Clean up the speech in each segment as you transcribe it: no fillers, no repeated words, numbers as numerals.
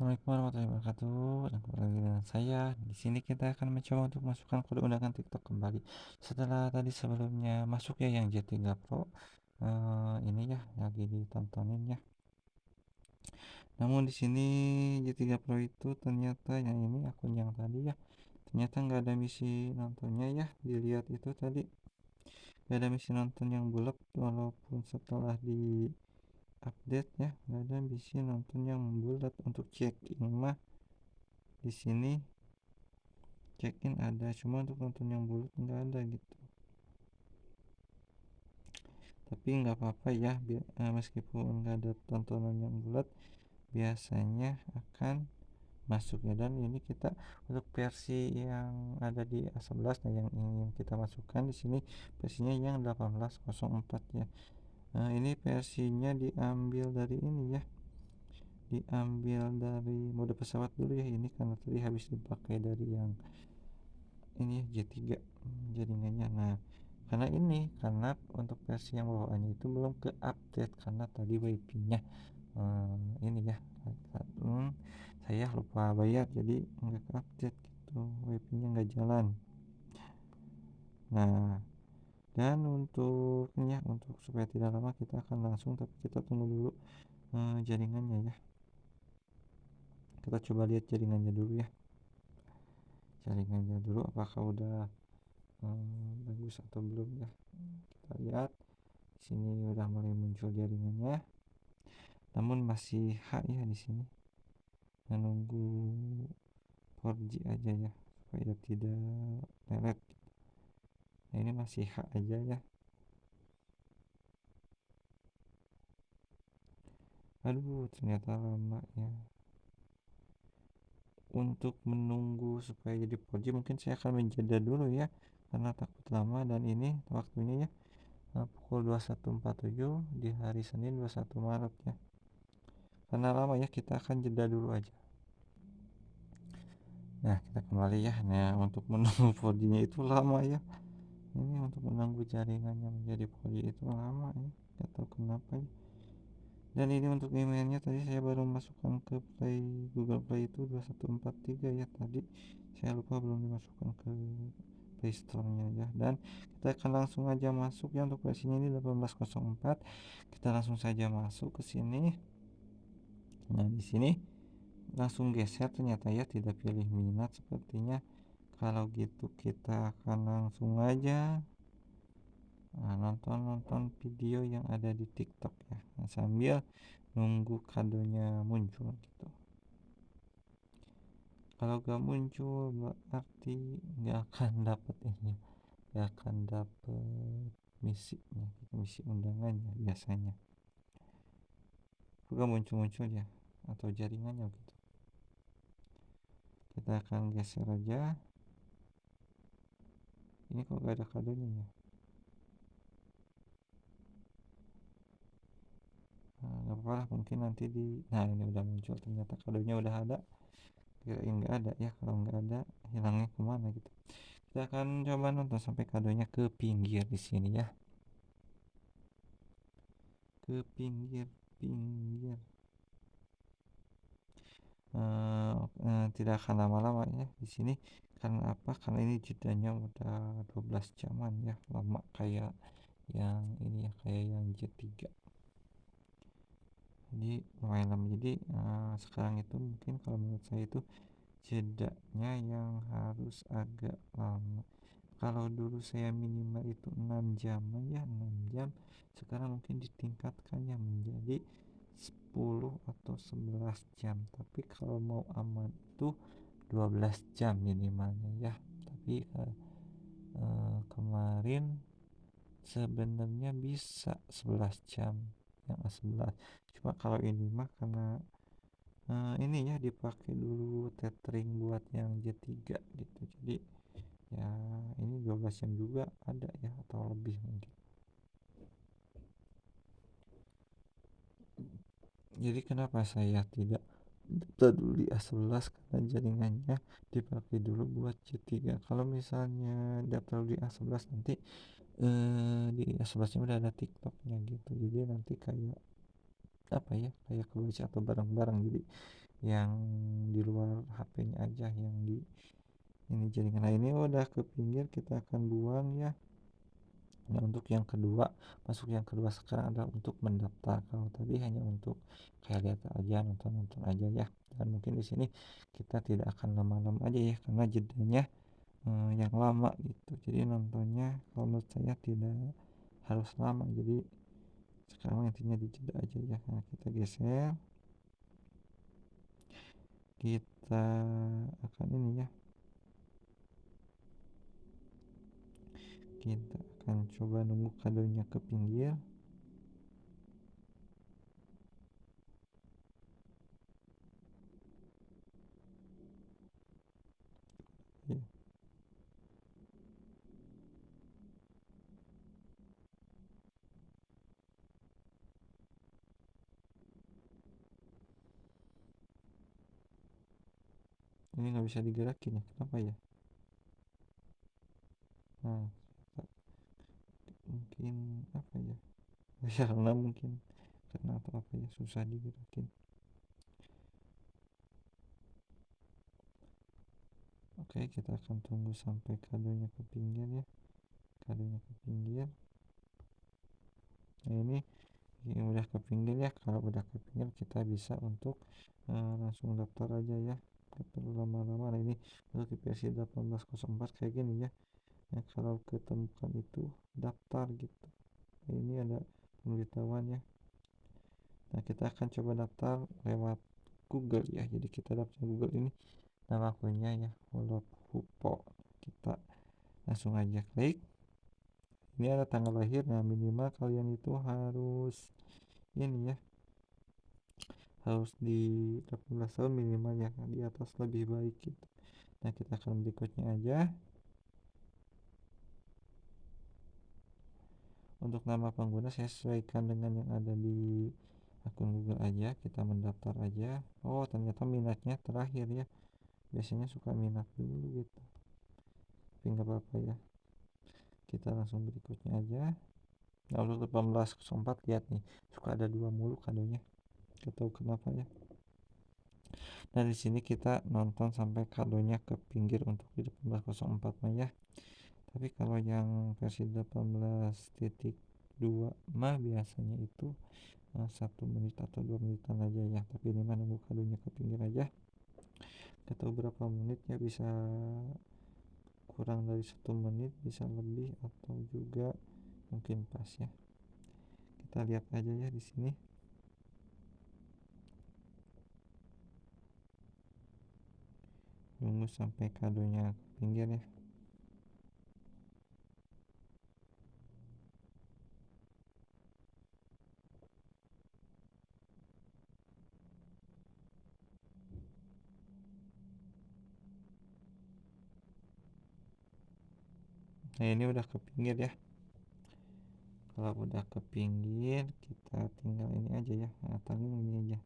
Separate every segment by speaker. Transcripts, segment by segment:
Speaker 1: Assalamualaikum warahmatullahi wabarakatuh. Dan kembali lagi dengan saya. Di sini kita akan mencoba untuk masukkan kode undangan TikTok kembali. Setelah tadi sebelumnya masuk ya yang J3 Pro. Ini ya lagi ditontonin ya. Namun di sini J3 Pro itu ternyata yang ini akun yang tadi ya. Ternyata nggak ada misi nontonnya ya. Dilihat itu tadi nggak ada misi nonton yang bulat walaupun setelah di update ya nggak ada misi nonton yang bulat untuk check in mah di sini check in ada cuma untuk nonton yang bulat nggak ada gitu, tapi nggak apa-apa ya meskipun nggak ada tontonan yang bulat biasanya akan masuk ya. Dan ini kita untuk versi yang ada di A11 nah yang ingin kita masukkan di sini versinya yang 1804 ya. Nah ini versinya diambil dari ini ya, diambil dari mode pesawat dulu ya, ini karena tadi habis dipakai dari yang ini J3 jaringannya. Nah karena untuk versi yang bawaannya itu belum ke update karena tadi wifi nya ini ya, saya lupa bayar jadi nggak ke update gitu, wifi nya nggak jalan. Nah dan untuk ini ya, untuk supaya tidak lama kita akan langsung, tapi kita tunggu dulu jaringannya ya, kita coba lihat jaringannya dulu ya, jaringannya dulu apakah udah bagus atau belum ya. Kita lihat sini udah mulai muncul jaringannya, namun masih H ya di sini. Menunggu 4G aja ya supaya tidak lelet. Nah ini masih H aja ya. Aduh ternyata lama ya. Untuk menunggu supaya jadi 4G mungkin saya akan menjeda dulu ya, karena takut lama. Dan ini waktunya ya pukul 21.47 di hari Senin 21 Maret ya. Karena lama ya kita akan jeda dulu aja. Nah kita kembali ya. Nah untuk menunggu 4G nya itu lama ya. Ini untuk menunggu jaringannya menjadi 4G itu lama ya, gak tahu kenapa ya. Dan ini untuk emailnya tadi saya baru masukkan ke Google Play itu 2143 ya, tadi saya lupa belum dimasukkan ke Play Store nya ya. Dan kita akan langsung aja masuk ya, untuk versinya ini 1804. Kita langsung saja masuk ke sini. Nah di sini langsung geser, ternyata ya tidak pilih minat sepertinya. Kalau gitu kita akan langsung aja nonton video yang ada di TikTok ya, sambil nunggu kadonya muncul gitu. Kalau gak muncul berarti gak akan dapat ini, gak akan dapat misinya gitu, misi undangannya biasanya gak muncul ya, atau jaringannya gitu. Kita akan geser aja, ini kok gak ada kadonya ya. Gak apa-apa lah, mungkin nanti nah ini udah muncul, ternyata kadonya udah ada. Kirain nggak ada ya, kalau nggak ada hilangnya kemana gitu. Kita akan coba nonton sampai kadonya ke pinggir di sini ya, ke pinggir. Tidak akan lama-lama ya di sini. Karena apa? Karena ini jedanya udah 12 jaman ya, lama kayak yang ini ya, kayak yang J3. Jadi lumayan lama. Jadi sekarang itu mungkin kalau menurut saya itu jedanya yang harus agak lama. Kalau dulu saya minimal itu 6 jam ya, 6 jam. Sekarang mungkin ditingkatkan ya menjadi 10 atau 11 jam. Tapi kalau mau aman itu 12 jam minimalnya ya. Tapi kemarin sebenarnya bisa 11 jam yang A11. Cuma kalau ini mah karena ini ya dipakai dulu tethering buat yang J3 gitu. Jadi ya ini 12 jam juga ada ya, atau lebih mungkin. Jadi kenapa saya tidak daftar dulu di A11, karena jaringannya dipakai dulu buat C3. Kalau misalnya daftar dulu di A11 nanti di A11 nya udah ada TikToknya gitu, jadi nanti kayak apa ya, kayak kebaca atau bareng-bareng, jadi yang di luar HP-nya aja yang di ini jaringan. Nah, ini udah ke pinggir, kita akan buang ya. Nah, untuk yang kedua, masuk yang kedua sekarang adalah untuk mendaftar. Kalau tadi hanya untuk kayak lihat aja, nonton-nonton aja ya. Dan mungkin di sini kita tidak akan lama-lama aja ya, karena jedanya yang lama gitu. Jadi nontonnya kalau menurut saya tidak harus lama. Jadi sekarang intinya dijeda aja ya. Nah, kita geser, kita akan ini ya, kita akan coba nunggu kadonya ke pinggir ya. Ini nggak bisa digerakin ya, kenapa ya? Nah, mungkin apa ya? Ya karena mungkin karena atau apa ya, susah digerakin. Oke, kita akan tunggu sampai kadonya ke pinggir ya. Kadonya ke pinggir. Nah, ini udah ke pinggir ya. Kalau udah ke pinggir kita bisa untuk langsung daftar aja ya, nggak perlu lama-lama. Nah, ini untuk di versi 1804 kayak gini ya. Nah, kalau ketemukan itu daftar gitu. Nah, ini ada pemberitahuan ya. Nah, kita akan coba daftar lewat Google ya. Jadi kita daftar Google ini, nama akunnya ya Wolof Hupo. Kita langsung aja klik. Ini ada tanggal lahir. Nah, minimal kalian itu harus ini ya, harus di 18 tahun minimal ya, di atas lebih baik gitu. Nah, kita akan berikutnya aja. Untuk nama pengguna saya sesuaikan dengan yang ada di akun Google aja. Kita mendaftar aja. Oh, ternyata minatnya terakhir ya. Biasanya suka minat dulu gitu, tapi nggak apa-apa ya. Kita langsung berikutnya aja. Nah, untuk 1804 lihat nih, suka ada dua mulu kadonya. Gak tahu kenapa ya. Nah, di sini kita nonton sampai kadonya ke pinggir untuk di 1804 mah ya. Tapi kalau yang versi 18.2 mah biasanya itu 1 menit atau 2 menitan aja ya. Tapi ini mah nunggu kadonya ke pinggir aja. Gak tahu berapa menit ya, bisa kurang dari 1 menit, bisa lebih atau juga mungkin pas ya. Kita lihat aja ya di sini. Nunggu sampai kadonya ke pinggir ya. Nah, ini udah ke pinggir ya. Kalau udah ke pinggir kita tinggal ini aja ya. Nah, tanggung ini aja,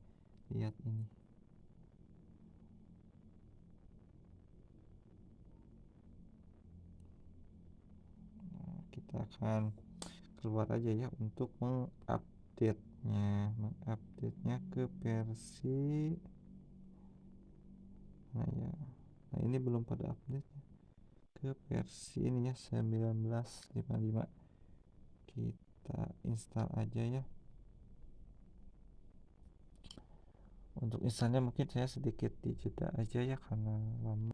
Speaker 1: lihat ini. Nah, kita akan keluar aja ya untuk mengupdate nya ke versi, nah ya, nah ini belum pada update ya, ke versi ini ya 1955. Kita install aja ya. Untuk installnya mungkin saya sedikit dijeda aja ya karena lama.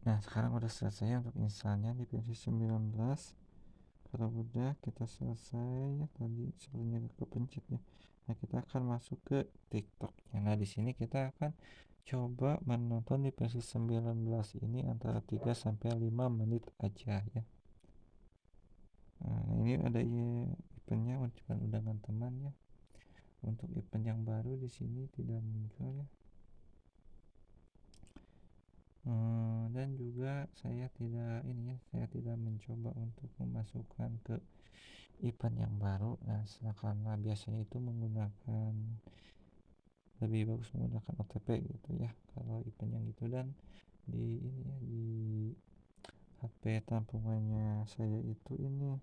Speaker 1: Nah, sekarang udah selesai untuk installnya di versi 19. Kalau udah kita selesai ya, tadi sebenarnya kepencet ya. Nah, kita akan masuk ke TikTok. Nah, di sini kita akan coba menonton di versi 19 ini antara 3 sampai 5 menit aja ya. Nah, ini ada eventnya, undangan teman ya. Untuk event yang baru di sini tidak muncul ya. Dan juga saya tidak ini ya, saya tidak mencoba untuk memasukkan ke event yang baru. Nah, karena biasanya itu menggunakan, lebih bagus menggunakan OTP gitu ya kalau event yang gitu. Dan di ini ya, di HP tampungannya saya itu ini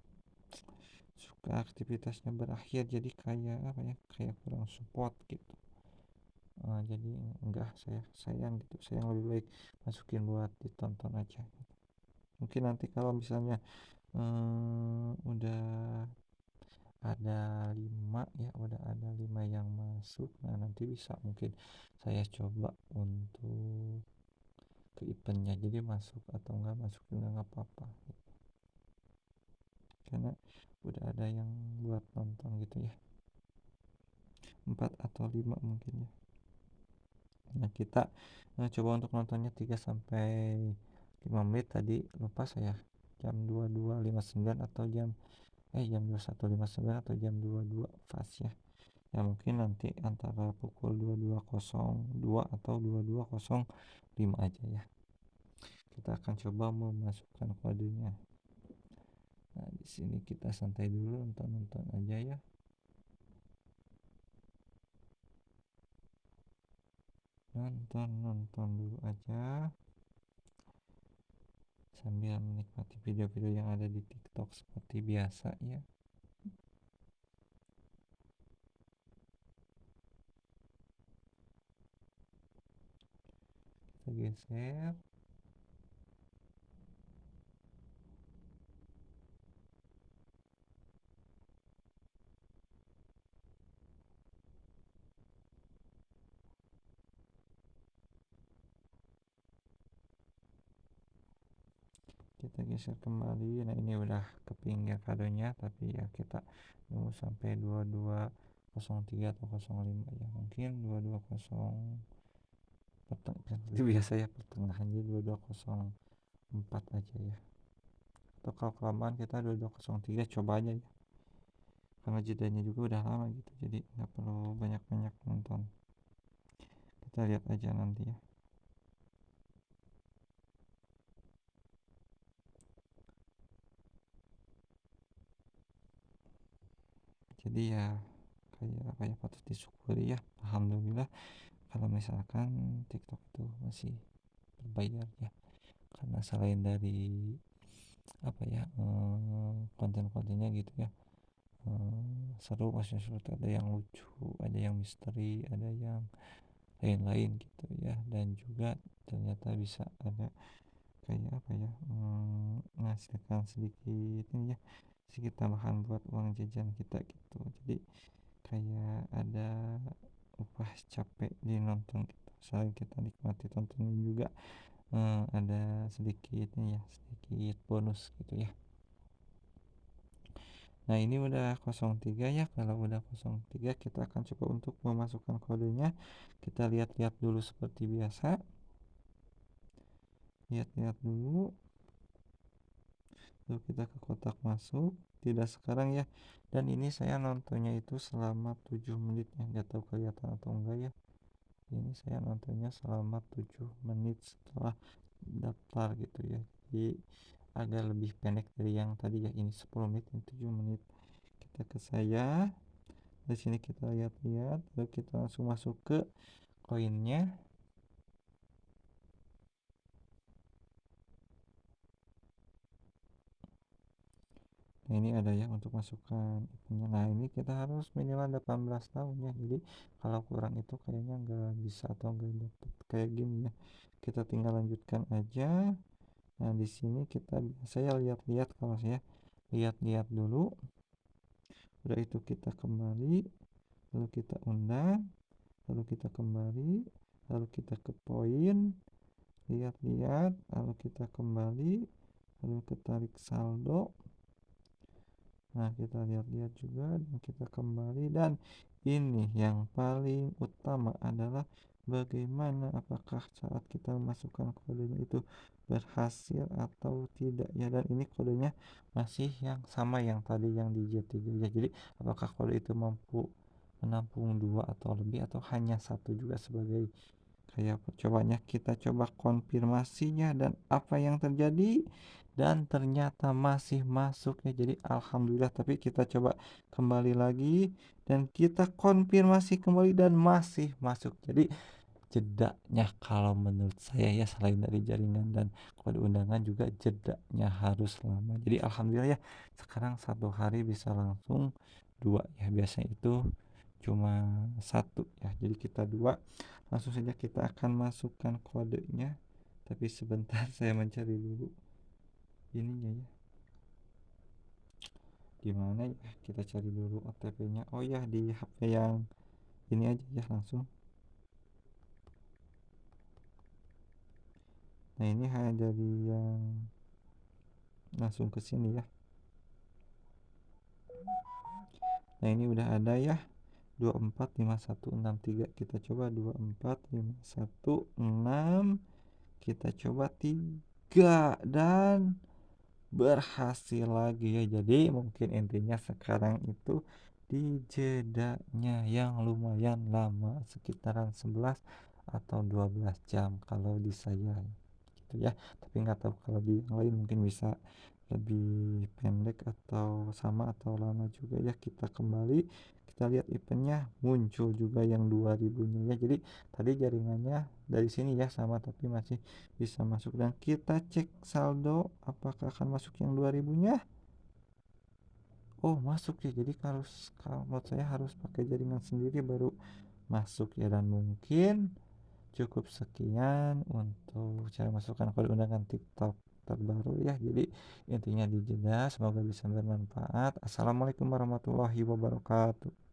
Speaker 1: suka aktivitasnya berakhir, jadi kayak apa ya, kayak kurang support gitu. jadi enggak, saya sayang gitu, sayang lebih baik masukin buat ditonton aja. Mungkin nanti kalau misalnya udah ada 5 ya, udah ada 5 yang masuk, nah nanti bisa mungkin saya coba untuk ke eventnya, jadi masuk atau enggak masuk juga nggak apa-apa karena udah ada yang buat nonton gitu ya, 4 atau 5 mungkin ya. Nah kita coba untuk nontonnya 3 sampai 5 menit, tadi lupa saya jam 22.59 atau jam 21.59 atau jam 22 pas ya. Ya mungkin nanti antara pukul 22.02 atau 22.05 aja ya. Kita akan coba memasukkan kodenya. Nah, di sini kita santai dulu, nonton-nonton aja ya. Nonton dulu aja sambil menikmati video-video yang ada di TikTok seperti biasa ya. Kita geser. Kita geser kembali. Nah ini udah ke pinggir kadonya, tapi ya kita nunggu sampai 22.03 atau 05 ya, mungkin 22.0 seperti biasa ya, pertengahan, jadi 22.04 aja ya, atau kalau kelamaan kita 22.03 coba aja ya, karena jedanya juga udah lama gitu, jadi nggak perlu banyak-banyak nonton, kita lihat aja nanti ya. Jadi ya kayak apa ya, patut disyukuri ya, alhamdulillah kalau misalkan TikTok itu masih berbayar ya, karena selain dari apa ya, konten-kontennya gitu ya, seru, maksudnya seru, ada yang lucu, ada yang misteri, ada yang lain-lain gitu ya, dan juga ternyata bisa ada kayak apa ya, menghasilkan sedikit ini ya, sedikit tambahan buat uang jajan kita gitu, jadi kayak ada upah capek di nonton gitu, selain kita nikmati tontonnya juga ada sedikit ini ya, sedikit bonus gitu ya. Nah ini udah 03 ya, kalau udah 03 kita akan coba untuk memasukkan kodenya. Kita lihat-lihat dulu seperti biasa, lihat-lihat dulu, lalu kita ke kotak masuk, tidak sekarang ya, dan ini saya nontonnya itu selama 7 menit ya, nggak tahu kelihatan atau enggak ya, ini saya nontonnya selama 7 menit setelah daftar gitu ya, jadi agak lebih pendek dari yang tadi ya, ini 10 menit, ini 7 menit. Kita ke saya, di sini kita lihat-lihat, lalu kita langsung masuk ke koinnya. Nah ini ada ya untuk masukkan itunya. Nah ini kita harus minimal 18 tahun ya, jadi kalau kurang itu kayaknya nggak bisa atau nggak dapet kayak gini ya, kita tinggal lanjutkan aja. Nah di sini saya lihat-lihat, kalau saya lihat-lihat dulu, udah itu kita kembali, lalu kita undang, lalu kita kembali, lalu kita ke poin, lihat-lihat, lalu kita kembali, lalu ketarik saldo. Nah kita lihat-lihat juga dan kita kembali, dan ini yang paling utama adalah bagaimana, apakah saat kita memasukkan kodenya itu berhasil atau tidak ya, dan ini kodenya masih yang sama yang tadi yang di J3 ya, jadi apakah kode itu mampu menampung 2 atau lebih, atau hanya satu juga sebagai kayak percobanya. Kita coba konfirmasinya dan apa yang terjadi, dan ternyata masih masuk ya, jadi alhamdulillah. Tapi kita coba kembali lagi dan kita konfirmasi kembali dan masih masuk, jadi jedanya kalau menurut saya ya, selain dari jaringan dan kode undangan juga jedanya harus lama, jadi alhamdulillah ya, sekarang satu hari bisa langsung 2 ya, biasanya itu cuma 1 ya, jadi kita 2, langsung saja kita akan masukkan kodenya, tapi sebentar saya mencari dulu ininya ya, gimana ya, kita cari dulu OTP-nya. Oh ya, di HP yang ini aja ya langsung. Nah ini hanya dari yang langsung ke sini ya. Nah ini udah ada ya, 245163. Kita coba 245163, kita coba 3 dan berhasil lagi ya. Jadi mungkin intinya sekarang itu di jedanya yang lumayan lama, sekitaran 11 atau 12 jam kalau di saya gitu ya, tapi nggak tahu kalau di yang lain mungkin bisa lebih pendek atau sama atau lama juga ya. Kita kembali, kita lihat eventnya, muncul juga yang 2000 nya ya. Jadi tadi jaringannya dari sini ya sama, tapi masih bisa masuk, dan kita cek saldo apakah akan masuk yang 2000 nya. Oh masuk ya, jadi harus, kalau menurut saya harus pakai jaringan sendiri baru masuk ya. Dan mungkin cukup sekian untuk cara masukkan kode undangan TikTok terbaru ya. Jadi intinya di jeda, semoga bisa bermanfaat. Assalamualaikum warahmatullahi wabarakatuh.